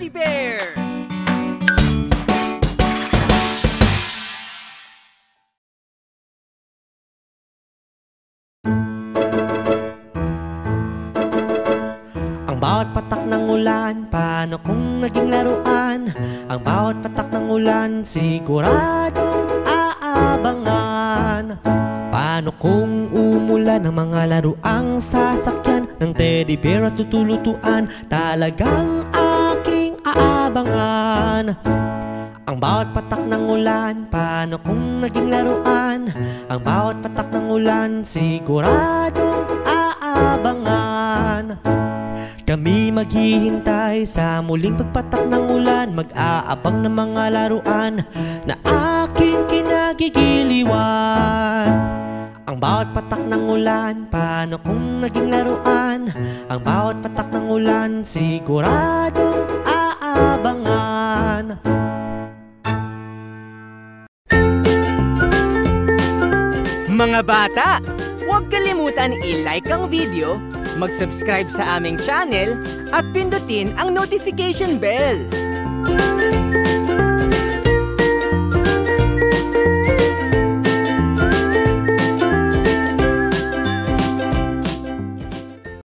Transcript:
Fuzzy Bear! Ang bawat patak ng ulan, paano kung naging laruan? Ang bawat patak ng ulan, siguradong aabangan. Paano kung umulan ang mga laruang sasakyan ng teddy bear at tutulutuan? Talagang aking aabangan. Ang bawat patak ng ulan, paano kung naging laruan? Ang bawat patak ng ulan, siguradong aabangan. Kami maghihintay sa muling pagpatak ng ulan, mag-aabang ng mga laruan na aking kinagigiliwan. Ang bawat patak ng ulan, paano kung naging laruan? Ang bawat patak ng ulan, siguradong aabangan. Mga bata, huwag kalimutan i-like ang video, mag-subscribe sa aming channel, at pindutin ang notification bell.